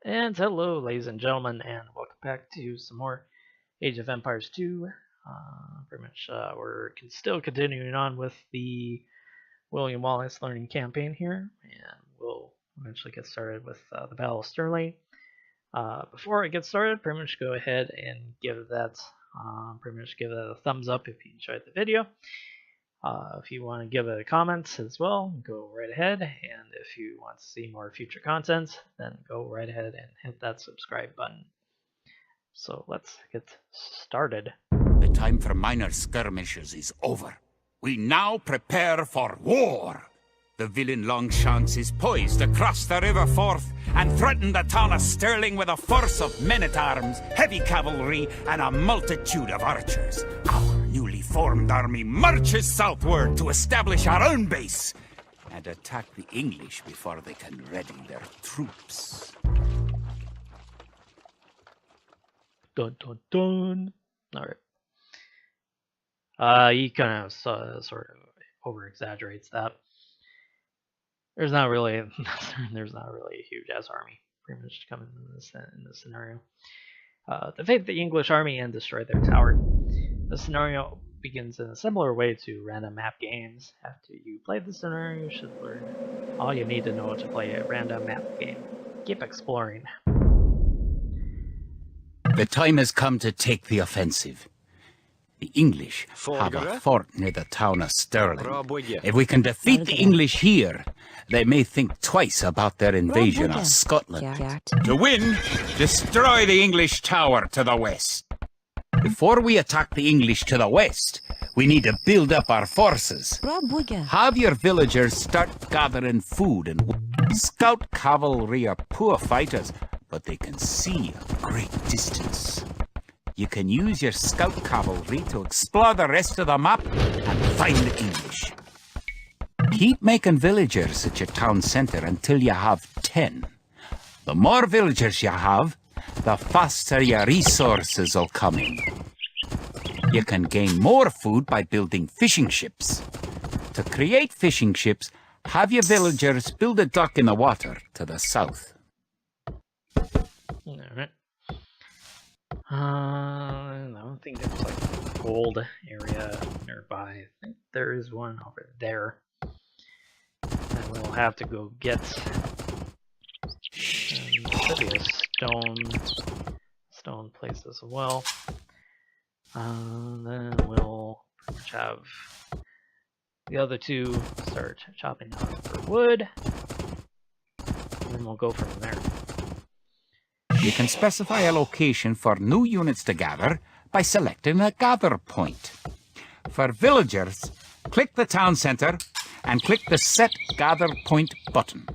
And hello, ladies and gentlemen, and welcome back to some more Age of Empires 2. Pretty much, we're still continuing on with the William Wallace learning campaign here, and we'll eventually get started with the Battle of Stirling. Before I get started, pretty much go ahead and give that a thumbs up if you enjoyed the video. If you want to give it a comment as well, go right ahead. And if you want to see more future content, then go right ahead and hit that subscribe button. So let's get started. The time for minor skirmishes is over. We now prepare for war. The villain Longshanks is poised to cross the River Forth and threaten the town of Stirling with a force of men-at-arms, heavy cavalry, and a multitude of archers. Our newly formed army marches southward to establish our own base and attack the English before they can ready their troops. Dun dun dun. Alright. He kind of sort of over-exaggerates that. There's not really a huge ass army pretty much coming in this scenario. Defeat the English army and destroy their tower. The scenario begins in a similar way to random map games. After you play the scenario, you should learn all you need to know to play a random map game. Keep exploring. The time has come to take the offensive. The English have a fort near the town of Stirling. If we can defeat the English here, they may think twice about their invasion of Scotland. To win, destroy the English tower to the west. Before we attack the English to the west, we need to build up our forces. Have your villagers start gathering food and scout cavalry are poor fighters, but they can see a great distance. You can use your scout cavalry to explore the rest of the map and find the English. Keep making villagers at your town center until you have 10. The more villagers you have, the faster your resources will come in. You can gain more food by building fishing ships. To create fishing ships, have your villagers build a dock in the water to the south. Alright. I don't think there's like a gold area nearby. I think there is one over there. And we'll have to go get maybe a stone place as well. Then we'll pretty much have the other two start chopping down for wood. And then we'll go from there. You can specify a location for new units to gather by selecting a gather point. For villagers, click the town center and click the Set Gather Point button.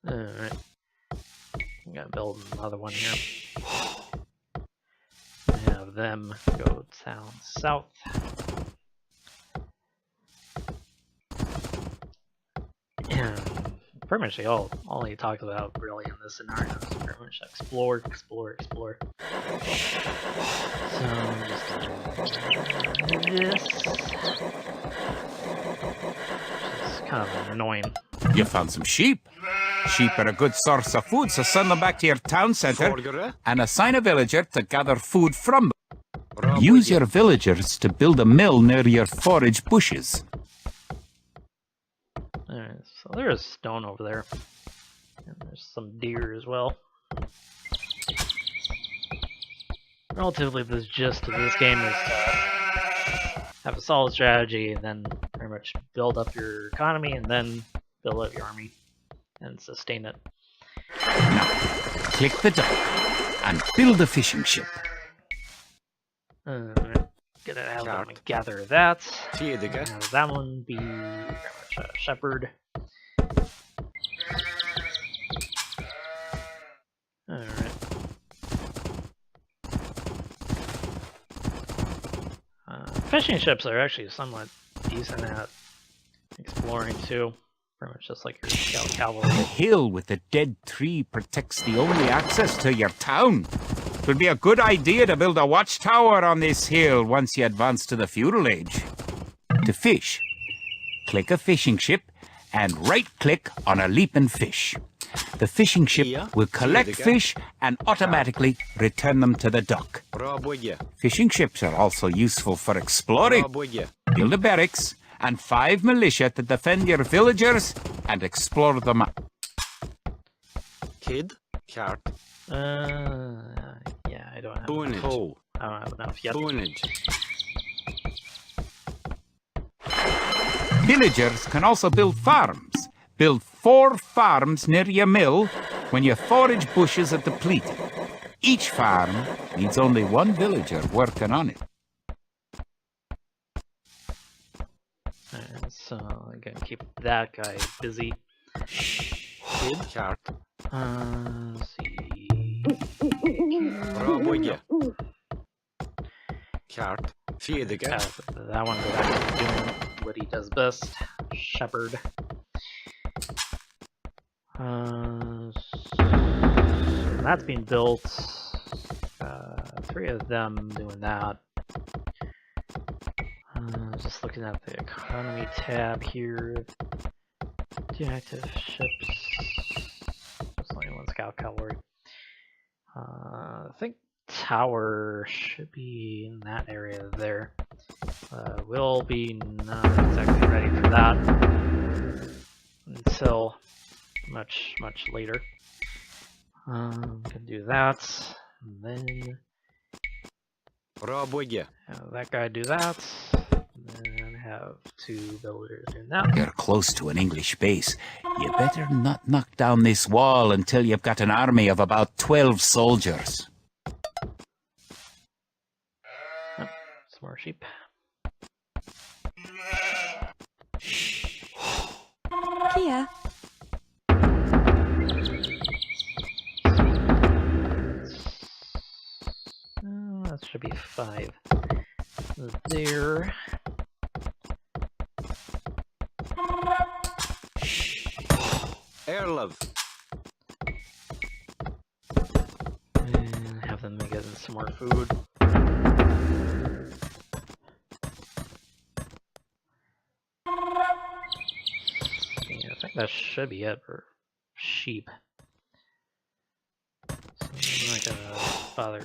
Alright. I'm gonna build another one here. Have them go down south. And pretty much all he talks about really in this scenario is pretty much explore. So I'm just gonna do this. It's kind of annoying. You found some sheep. Sheep are a good source of food, so send them back to your town center and assign a villager to gather food from them. Use your villagers to build a mill near your forage bushes. Alright, so there's stone over there. And there's some deer as well. Relatively, the gist of this game is to have a solid strategy and then pretty much build up your economy and then build up your army and sustain it. Now, click the dock and build a fishing ship. Gonna have them gather that. Have that one be very much a shepherd. Alright. Fishing ships are actually somewhat decent at exploring too. Pretty much just like your scout cavalry. The hill with the dead tree protects the only access to your town. It would be a good idea to build a watchtower on this hill once you advance to the feudal age. To fish, click a fishing ship and right-click on a leaping fish. The fishing ship will collect fish and automatically return them to the dock. Fishing ships are also useful for exploring. Build a barracks and 5 militia to defend your villagers and explore the map. Kid, cart. Yeah, I don't have enough. I don't have enough yet. Villagers can also build farms. Build 4 farms near your mill when your forage bushes are depleted. Each farm needs only 1 villager working on it. Alright, so I'm gonna keep that guy busy. Kid, cart. Let's see. Cart. Fedega. That one go back to doing what he does best. Shepherd. So that's being built. 3 of them doing that. Just looking at the economy tab here. 2 active ships. There's only 1 scout cavalry. I think tower should be in that area there. We'll be not exactly ready for that until much later. Can do that, and then have that guy do that, and then have 2 builders doing that. You're close to an English base. You better not knock down this wall until you've got an army of about 12 soldiers. Oh, some more sheep. Kia. That should be 5 there. Air love. And have them get some more food. Yeah, I think that should be it for sheep. So I'm not gonna bother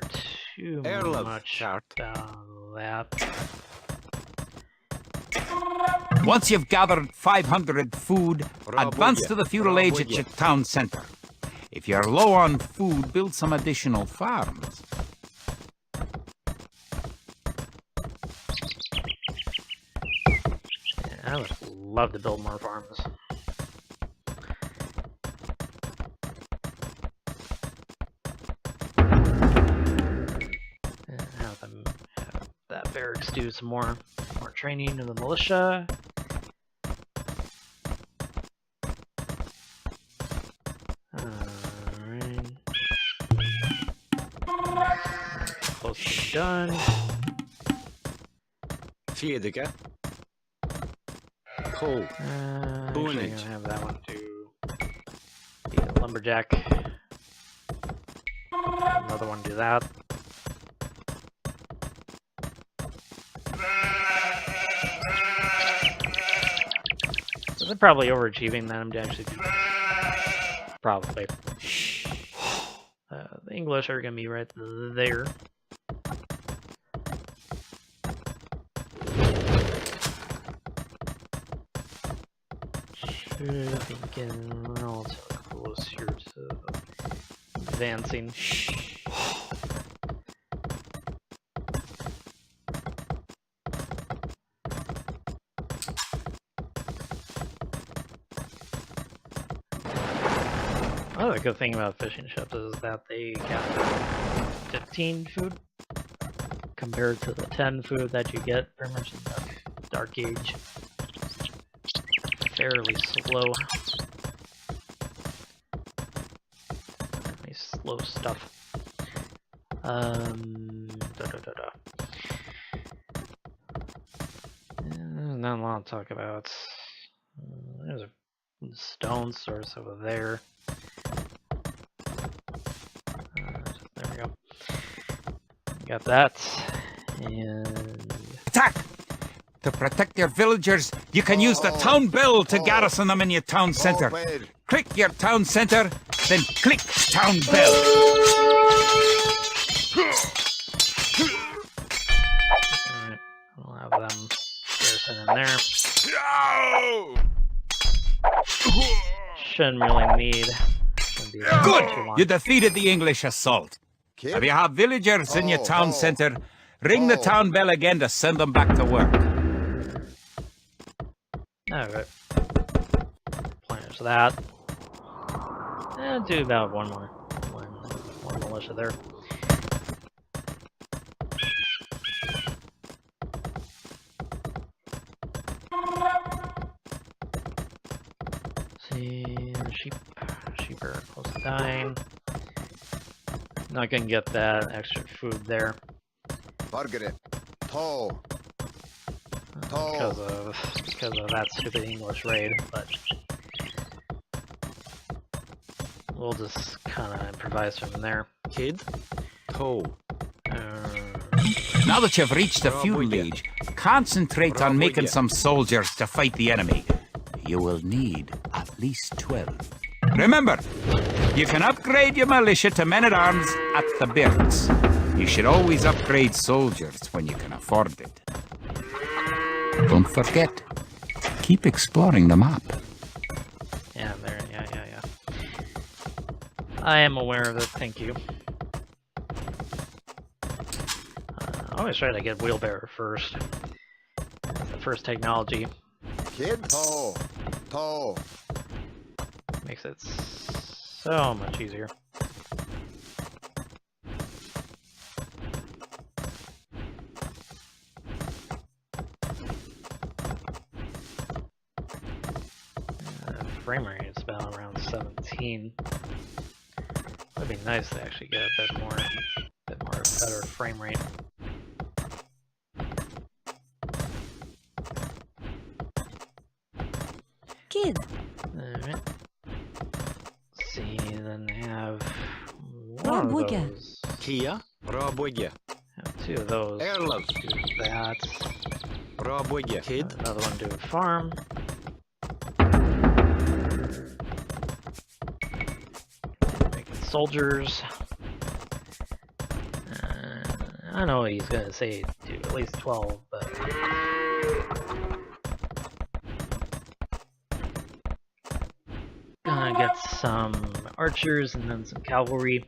too much about that. Once you've gathered 500 food, advance to the feudal age at your town center. If you're low on food, build some additional farms. Yeah, I would love to build more farms. And have them have that barracks do some more training of the militia. Close to done. Fedega. Cool. Actually, I'm gonna have that one do be a lumberjack. Another one do that. So they're probably overachieving them to actually do probably. The English are gonna be right there. Should be getting relatively close here to advancing. Another good thing about fishing ships is that they get 15 food compared to the 10 food that you get pretty much in the Dark Age. Fairly slow. Fairly slow stuff. Not a lot to talk about. There's a stone source over there. There we go. Got that. And Attack! To protect your villagers, you can use the town bell to garrison them in your town center. Click your town center, then click town bell. Alright, we'll have them garrison in there. Shouldn't really need. Good! You defeated the English assault. If you have villagers in your town center, ring the town bell again to send them back to work. Alright. Planners that. And do about one more militia there. See, the sheep are close to dying. Not gonna get that extra food there. Margaret, tall. Because of that stupid English raid, but we'll just kind of improvise from there. Kid. Toe. Now that you've reached the feudal age, concentrate on making some soldiers to fight the enemy. You will need at least 12. Remember, you can upgrade your militia to men-at-arms at the barracks. You should always upgrade soldiers when you can afford it. Don't forget, keep exploring the map. Yeah, there, yeah. I am aware of it, thank you. I always try to get wheelbarrow first. That's the first technology. Kid, tall. Makes it so much easier. Frame rate is about around 17. Would be nice to actually get a bit more better frame rate. Kid. Alright. See, then have one of those. Kia. Roboya. Have two of those. Airlove. Do that. Roboya. Kid. Another one do a farm. Making soldiers. I know he's gonna say do at least 12, but gonna get some archers and then some cavalry.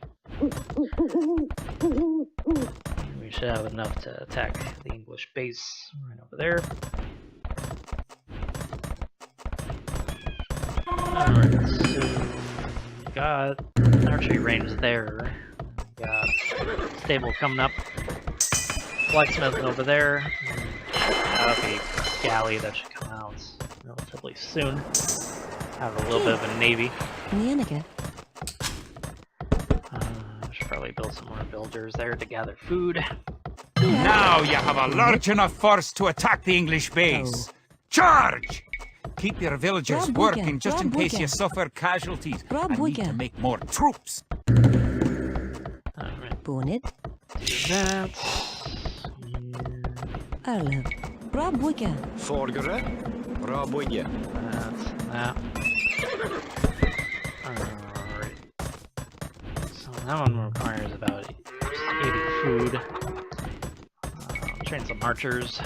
We should have enough to attack the English base right over there. Alright, so we got archery range there. We got stable coming up. Blacksmith over there. Okay, galley that should come out relatively soon. Have a little bit of a navy. Should probably build some more villagers there to gather food. Now you have a large enough force to attack the English base. Charge! Keep your villagers working just in case you suffer casualties. I need to make more troops. Alright. Bonnet. Do that. Arlev. Rabuja. Forgere. Rabuja. That. Alright. So that one requires about 80 food. Train some archers.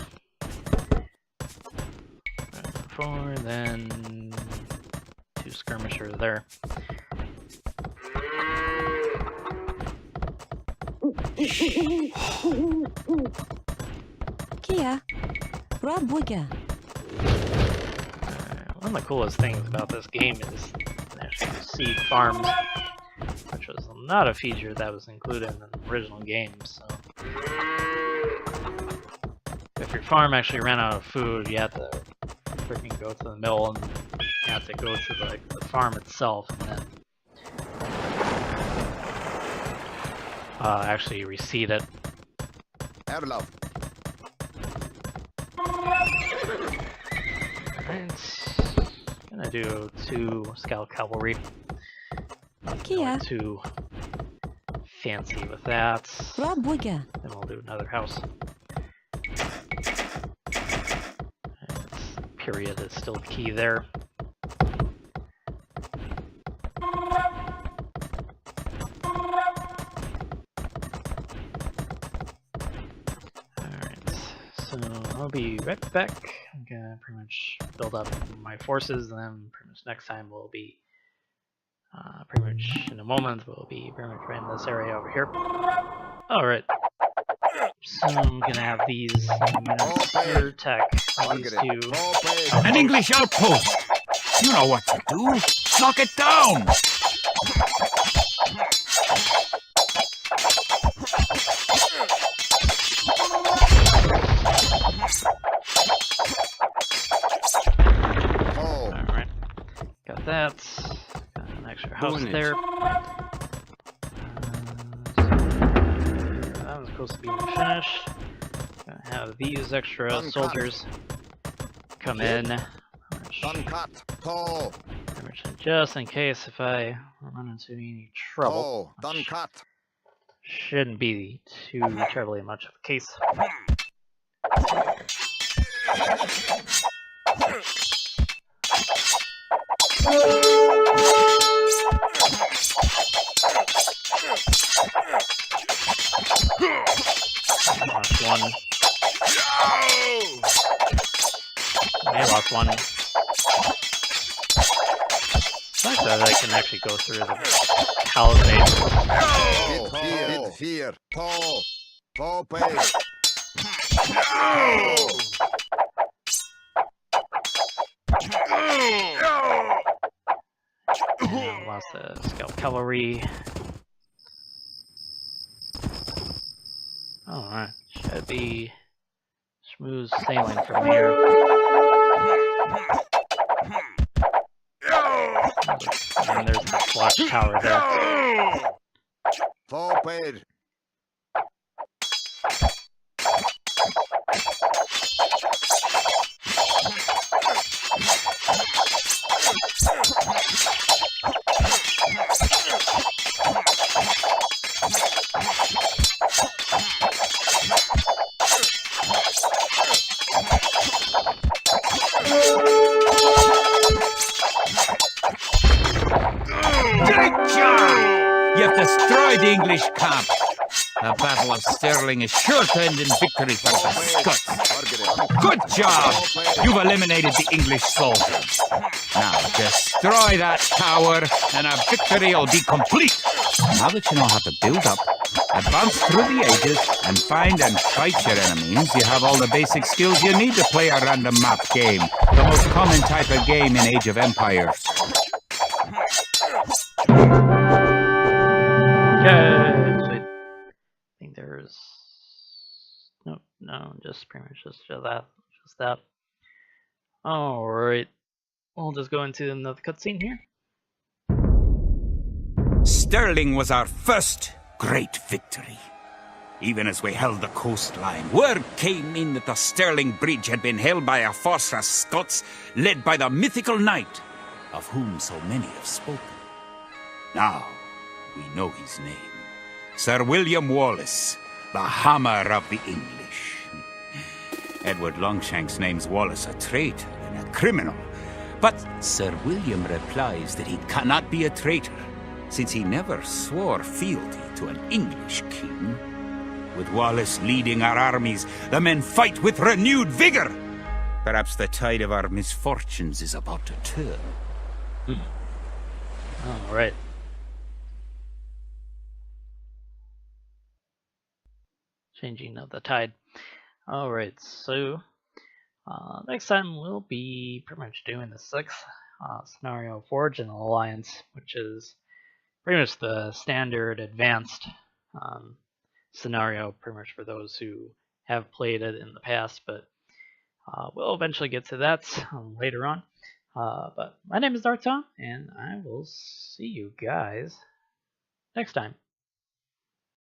4, then 2 skirmishers there. Kia. Rabuja. One of the coolest things about this game is actually seed farms, which was not a feature that was included in the original game. So, if your farm actually ran out of food, you had to freaking go to the mill and you have to go to the farm itself and then actually reseed it. Erlov. Alright, gonna do 2 scout cavalry. Kia. Too fancy with that. Rabuja. Then we'll do another house. Period is still key there. be right back. I'm gonna pretty much build up my forces, and then pretty much next time we'll be pretty much in a moment we'll be pretty much right in this area over here. Alright. So I'm gonna have these units here attack these two. An English outpost! You know what to do! Knock it down! Alright. Got that. Got an extra house there. That was supposed to be finished. Gonna have these extra soldiers come in. Just in case if I run into any trouble. Shouldn't be too terribly much of a case. Lost one. I lost one. It's nice that I can actually go through the palisade. Here. Lost the scout cavalry. Alright, should be smooth sailing from here. And there's the watchtower there. Forward. You've destroyed the English camp. The Battle of Stirling is sure to end in victory for the Scots. Good job! You've eliminated the English soldiers. Now destroy that tower and our victory will be complete. Now that you know how to build up, advance through the ages, and find and fight your enemies, you have all the basic skills you need to play a random map game. The most common type of game in Age of Empires. Okay, sweet. I think there's no, just pretty much just that. Alright. We'll just go into another cutscene here. Stirling was our first great victory. Even as we held the coastline, word came in that the Stirling Bridge had been held by a force of Scots led by the mythical knight, of whom so many have spoken. Now, we know his name. Sir William Wallace, the Hammer of the English. Edward Longshanks names Wallace a traitor and a criminal, but Sir William replies that he cannot be a traitor, since he never swore fealty to an English king. With Wallace leading our armies, the men fight with renewed vigor. Perhaps the tide of our misfortunes is about to turn. Alright. Changing of the tide. Alright, so next time we'll be pretty much doing the 6th scenario, Forge and Alliance, which is pretty much the standard advanced scenario, pretty much for those who have played it in the past, but we'll eventually get to that later on. But my name is DarthTom, and I will see you guys next time.